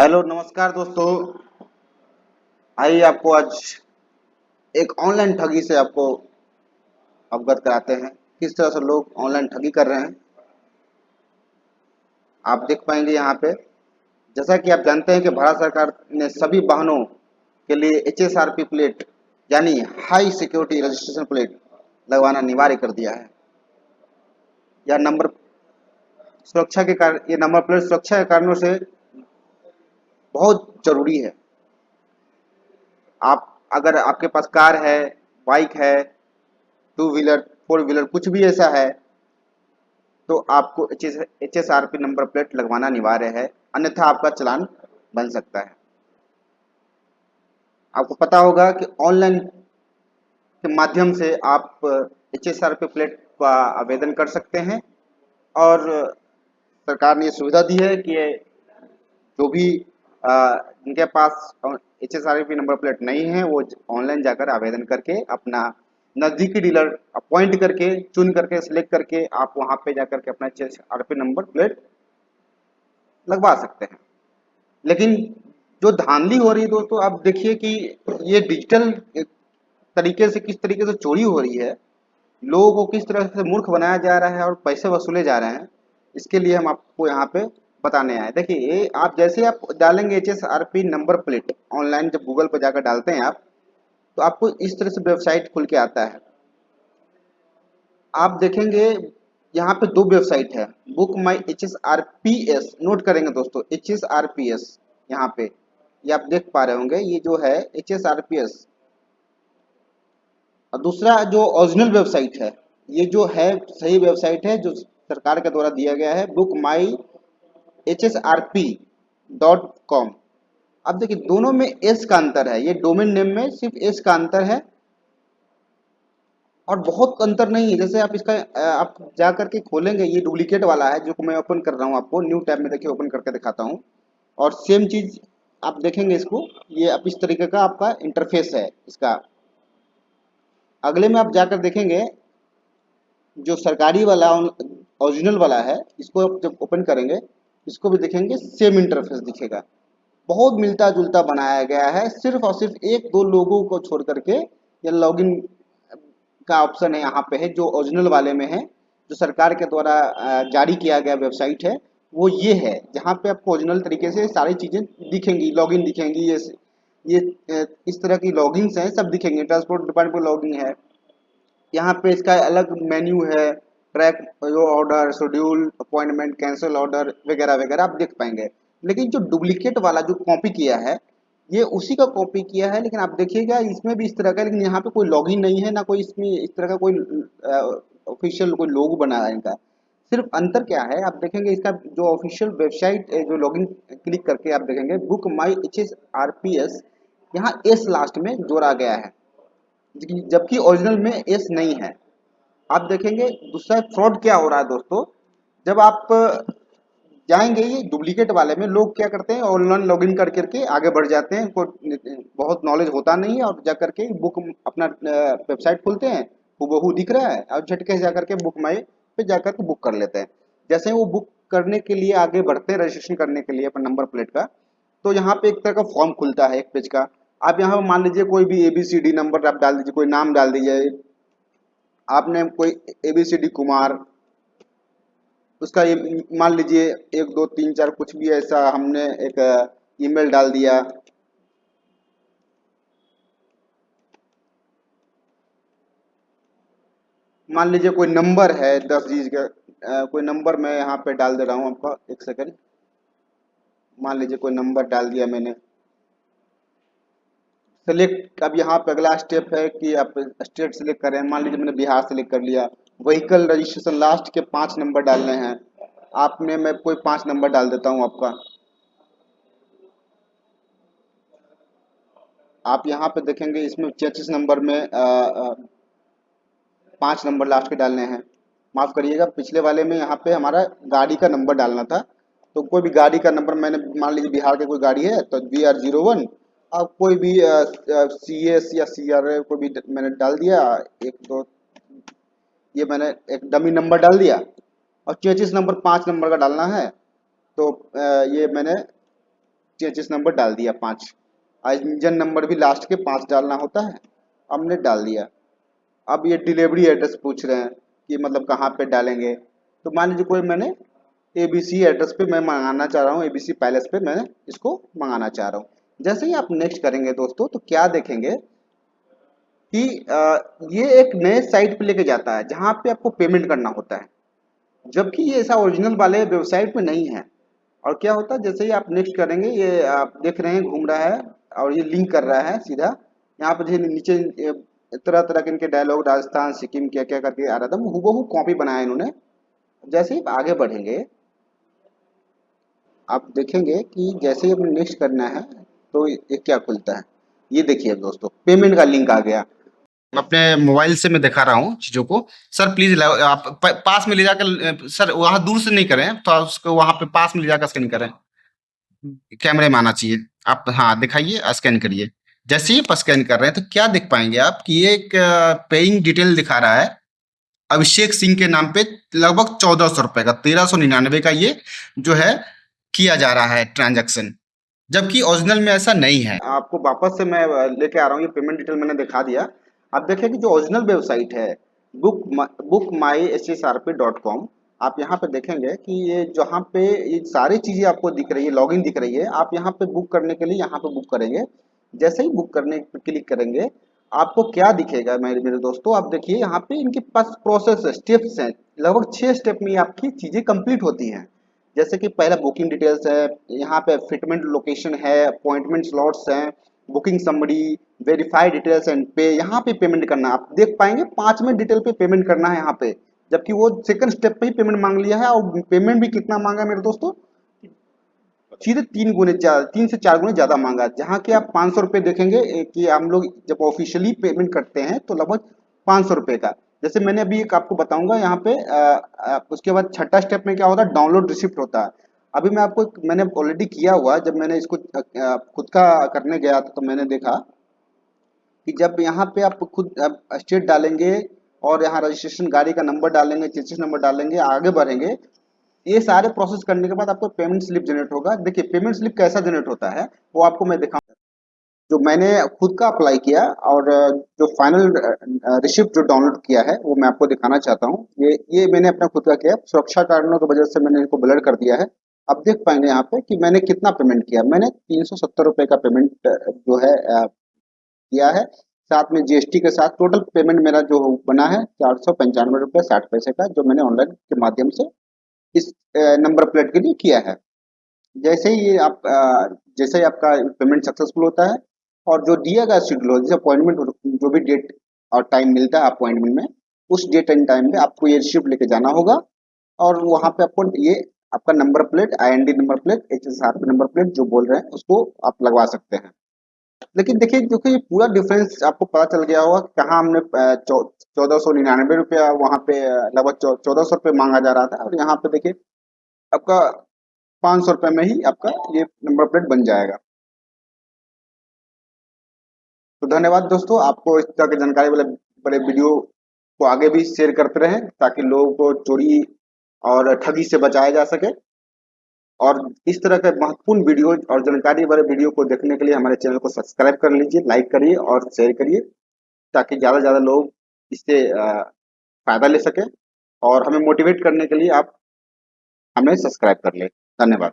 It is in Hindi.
हेलो नमस्कार दोस्तों। आइए आपको आज एक ऑनलाइन ठगी से आपको अवगत कराते हैं। किस तरह से लोग ऑनलाइन ठगी कर रहे हैं आप देख पाएंगे यहाँ पे। जैसा कि आप जानते हैं कि भारत सरकार ने सभी वाहनों के लिए एचएसआरपी प्लेट यानी हाई सिक्योरिटी रजिस्ट्रेशन प्लेट लगवाना अनिवार्य कर दिया है। यह नंबर सुरक्षा के कारण ये नंबर प्लेट सुरक्षा के कारणों से बहुत जरूरी है। आप अगर आपके पास कार है, बाइक है, टू व्हीलर, फोर व्हीलर कुछ भी ऐसा है तो आपको एचएसआरपी नंबर प्लेट लगवाना अनिवार्य है, अन्यथा आपका चालान बन सकता है। आपको पता होगा कि ऑनलाइन के माध्यम से आप एचएसआरपी प्लेट का आवेदन कर सकते हैं और सरकार ने ये सुविधा दी है कि जो भी जिनके पास एचएसआरपी नंबर प्लेट नहीं है वो ऑनलाइन जाकर आवेदन करके अपना नजदीकी डीलर अपॉइंट करके चुन करके सिलेक्ट करके आप वहां पे जाकर के अपना एचएसआरपी नंबर प्लेट लगवा सकते हैं। लेकिन जो धांधली हो रही है दोस्तों, आप देखिए कि ये डिजिटल तरीके से किस तरीके से चोरी हो रही है, लोगों को किस तरह से मूर्ख बनाया जा रहा है और पैसे वसूले जा रहे हैं। इसके लिए हम आपको यहाँ पे बताने आए। देखिए ये आप जैसे आप डालेंगे एचएसआरपी नंबर प्लेट ऑनलाइन, जब गूगल पर जाकर डालते हैं आप, तो आपको इस तरह से वेबसाइट खुल के आता है। आप देखेंगे यहाँ पे दो वेबसाइट है, book my H S R P S, note करेंगे दोस्तों H S R P S. यहाँ पे ये आप देख पा रहे होंगे, ये जो है H S R P S. और दूसरा जो ओरिजिनल वेबसाइट है, ये जो है सही वेबसाइट है जो सरकार के द्वारा दिया गया है, book my H S R P dot com. अब देखिए दोनों में एस का अंतर है, ये डोमेन नेम में सिर्फ एस का अंतर है और बहुत अंतर नहीं है। जैसे आप इसका आप जा करके खोलेंगे, ये डुप्लीकेट वाला है जो मैं ओपन कर रहा हूँ, आपको न्यू टैब में देखिए ओपन करके दिखाता हूँ। और सेम चीज आप देखेंगे इसको, ये आप इस तरीके का आपका इंटरफेस है इसका। अगले में आप जाकर देखेंगे जो सरकारी वाला ओरिजिनल वाला है, इसको आप जब ओपन करेंगे इसको भी देखेंगे, सेम इंटरफेस दिखेगा। बहुत मिलता जुलता बनाया गया है, सिर्फ और सिर्फ एक दो लोगों को छोड़ करके ये लॉगिन का ऑप्शन है यहाँ पे है जो ओरिजिनल वाले में है, जो सरकार के द्वारा जारी किया गया वेबसाइट है वो ये है, जहाँ पे आपको ओरिजिनल तरीके से सारी चीजें दिखेंगी, लॉगिन दिखेंगी। ये इस तरह की लॉगिन्स हैं सब दिखेंगे, ट्रांसपोर्ट डिपार्टमेंट लॉगिन है। यहाँ पे इसका अलग मेन्यू है, ट्रैक जो order, schedule, appointment, cancel order वगैरह वगैरह आप देख पाएंगे। लेकिन जो डुप्लीकेट वाला जो कॉपी किया है, ये उसी का कॉपी किया है, लेकिन आप देखिएगा इसमें भी इस तरह का, लेकिन यहाँ पे कोई लॉगिन नहीं है ना, कोई इसमें इस तरह का कोई ऑफिशियल कोई लोगो बना है इनका। सिर्फ अंतर क्या है आप देखेंगे, इसका जो ऑफिशियल वेबसाइट जो लॉगिन क्लिक करके आप देखेंगे book my H S R P S, यहाँ एस लास्ट में जोड़ा गया है, जबकि ओरिजिनल में एस नहीं है। आप देखेंगे दूसरा फ्रॉड क्या हो रहा है दोस्तों, जब आप जाएंगे ये डुप्लीकेट वाले में, लोग क्या करते हैं ऑनलाइन लॉगिन कर करके आगे बढ़ जाते हैं, को बहुत नॉलेज होता नहीं है और जा करके बुक अपना वेबसाइट खोलते हैं, हूबहू दिख रहा है और झटके से जाकर के बुक माई पे जाकर के बुक कर लेते हैं। जैसे ही वो बुक करने के लिए आगे बढ़ते हैं रजिस्ट्रेशन करने के लिए अपना नंबर प्लेट का, तो यहाँ पे एक तरह का फॉर्म खुलता है एक पेज का। आप यहाँ मान लीजिए कोई भी एबीसीडी नंबर आप डाल दीजिए, कोई नाम डाल दीजिए, आपने कोई एबीसीडी कुमार, उसका ये मान लीजिए एक दो तीन चार कुछ भी ऐसा हमने एक ईमेल डाल दिया। मान लीजिए कोई नंबर है 10 डिजिट का, कोई नंबर मैं यहाँ पे डाल दे रहा हूँ आपका, एक सेकंड। मान लीजिए कोई नंबर डाल दिया मैंने, सेलेक्ट। अब यहाँ पे अगला स्टेप है कि आप स्टेट सेलेक्ट करें, मान लीजिए मैंने बिहार सेलेक्ट कर लिया। व्हीकल रजिस्ट्रेशन लास्ट के 5 नंबर डालने हैं आपने, मैं कोई 5 नंबर डाल देता हूँ आपका। आप यहाँ पे देखेंगे इसमें 33 नंबर में 5 नंबर लास्ट के डालने हैं। माफ करिएगा, पिछले वाले में यहाँ पे हमारा गाड़ी का नंबर डालना था, तो कोई भी गाड़ी का नंबर मैंने मान लीजिए बिहार के कोई गाड़ी है तो BR01, और कोई भी CS या CR कोई भी मैंने डाल दिया, एक दो, ये मैंने एक डमी नंबर डाल दिया। और 33 नंबर 5 नंबर का डालना है, तो ये मैंने चेसिस नंबर डाल दिया 5, इंजन नंबर भी लास्ट के 5 डालना होता है, हमने डाल दिया। अब ये डिलीवरी एड्रेस पूछ रहे हैं कि मतलब कहाँ पे डालेंगे, तो मान लीजिए कोई मैंने एबीसी एड्रेस पे मैं मंगाना चाह रहा हूँ, एबीसी पैलेस पे मैं इसको मंगाना चाह रहा हूँ। जैसे ही आप नेक्स्ट करेंगे दोस्तों, तो क्या देखेंगे कि ये एक नए साइट पे लेके जाता है जहाँ पे आपको पेमेंट करना होता है, जबकि ये ऐसा ओरिजिनल वाले वेबसाइट पे नहीं है। और क्या होता है, जैसे ही आप नेक्स्ट करेंगे, ये आप देख रहे हैं घूम रहा है और ये लिंक कर रहा है सीधा। यहाँ पे जो नीचे तरह तरह के इनके डायलॉग, राजस्थान, सिक्किम, क्या क्या करके आ रहा था, हूबहू कॉपी बनाया इन्होंने। जैसे ही आप आगे बढ़ेंगे, आप देखेंगे कि जैसे ही हमें नेक्स्ट करना है, तो ये क्या खुलता है, ये देखिए दोस्तों, पेमेंट का लिंक आ गया। अपने मोबाइल से मैं दिखा रहा हूँ चीज़ों को। सर प्लीज़ आप पास में ले जाकर, सर वहाँ दूर से नहीं करें, तो आप उसको वहाँ पे पास में ले जाकर स्कैन करें। कैमरे में आना चाहिए। आप हाँ दिखाइए, स्कैन करिए। जैसे ही आप स्कैन कर रहे हैं, तो क्या देख पाएंगे आप कि ये एक पेइंग डिटेल दिखा रहा है अभिषेक सिंह के नाम पे, लगभग 1400 रुपए का, 1399 का ये जो है किया जा रहा है ट्रांजैक्शन, जबकि ओरिजिनल में ऐसा नहीं है। आपको वापस से मैं लेके आ रहा हूँ, ये पेमेंट डिटेल मैंने दिखा दिया। आप देखिए कि जो ओरिजिनल वेबसाइट है book my H S R P dot com, आप यहाँ पे देखेंगे कि ये जहाँ पे ये सारी चीज़ें आपको दिख रही है, लॉगिन दिख रही है। आप यहाँ पे बुक करने के लिए यहाँ पे बुक करेंगे। जैसे ही बुक करने पे क्लिक करेंगे, आपको क्या दिखेगा मेरे मेरे दोस्तों, आप देखिए यहाँ पे इनके पास प्रोसेस स्टेप्स हैं। लगभग 6 स्टेप में आपकी चीज़ें कंप्लीट होती हैं। जैसे कि पहला बुकिंग डिटेल्स है, यहाँ पे फिटमेंट लोकेशन है, अपॉइंटमेंट स्लॉट्स हैं, booking summary, verify details and पे, यहाँ पे पेमेंट करना है। आप देख पाएंगे 5 में डिटेल पे पेमेंट करना है यहाँ पे, जबकि वो सेकंड स्टेप पे ही पेमेंट मांग लिया है। और पेमेंट भी कितना मांगा है मेरे दोस्तों, सीधे 3 से 4 गुने ज्यादा मांगा। जहाँ के आप 500 रुपये देखेंगे कि हम लोग जब ऑफिशियली पेमेंट करते हैं तो लगभग 500 रुपये का। जैसे मैंने अभी एक आपको बताऊंगा यहाँ पे, उसके बाद छठा स्टेप में क्या होता है, डाउनलोड रिसिप्ट होता है। अभी मैं आपको मैंने ऑलरेडी किया हुआ, जब मैंने इसको खुद का करने गया था, तो मैंने देखा कि जब यहाँ पे आप खुद स्टेट डालेंगे और यहाँ रजिस्ट्रेशन गाड़ी का नंबर डालेंगे, चेसिस नंबर डालेंगे, आगे बढ़ेंगे, ये सारे प्रोसेस करने के बाद आपको पेमेंट स्लिप जनरेट होगा। देखिए पेमेंट स्लिप कैसा जनरेट होता है, वो आपको मैं दिखाऊं। जो मैंने खुद का अप्लाई किया और जो फाइनल रिसिप्ट जो डाउनलोड किया है, वो मैं आपको दिखाना चाहता हूँ। ये मैंने अपना खुद का किया, सुरक्षा कारणों की वजह से मैंने इसको ब्लर कर दिया है। आप देख पाएंगे यहाँ पे कि मैंने कितना पेमेंट किया। मैंने 370 रुपये का पेमेंट जो है किया है। साथ में जीएसटी के साथ टोटल पेमेंट मेरा जो बना है 495 रुपये 60 पैसे का, जो मैंने ऑनलाइन के माध्यम से इस नंबर प्लेट के लिए किया है। जैसे ही ये आप जैसे ही आपका पेमेंट सक्सेसफुल होता है, और जो दिया गया शेड्यूल हो, जैसे अपॉइंटमेंट, जो भी डेट और टाइम मिलता है अपॉइंटमेंट में, उस डेट एंड टाइम पे आपको ये रिसिप्ट लेके जाना होगा। और वहाँ पे आपको ये आपका number plate, IND number plate, HSRP number plate जो बोल रहे हैं, उसको आप लगवा सकते हैं। लेकिन देखिए, क्योंकि ये पूरा डिफरेंस आपको पता चल गया होगा कि कहाँ हमने 1499 रुपया वहाँ पे लगभग 1400 रुपये मांगा जा रहा था, और यहाँ पे देखिए आपका 500 रुपये में ही आपका ये नंबर प्लेट बन जाएगा। तो धन्यवाद दोस्तों, आपको इस तरह की जानकारी वाले बड़े वीडियो को आगे भी शेयर करते रहें, ताकि लोगों को चोरी और ठगी से बचाया जा सके। और इस तरह के महत्वपूर्ण वीडियो और जानकारी वाले वीडियो को देखने के लिए हमारे चैनल को सब्सक्राइब कर लीजिए, लाइक करिए और शेयर करिए, ताकि ज़्यादा से ज़्यादा लोग इससे फ़ायदा ले सकें। और हमें मोटिवेट करने के लिए आप हमें सब्सक्राइब कर लें। धन्यवाद।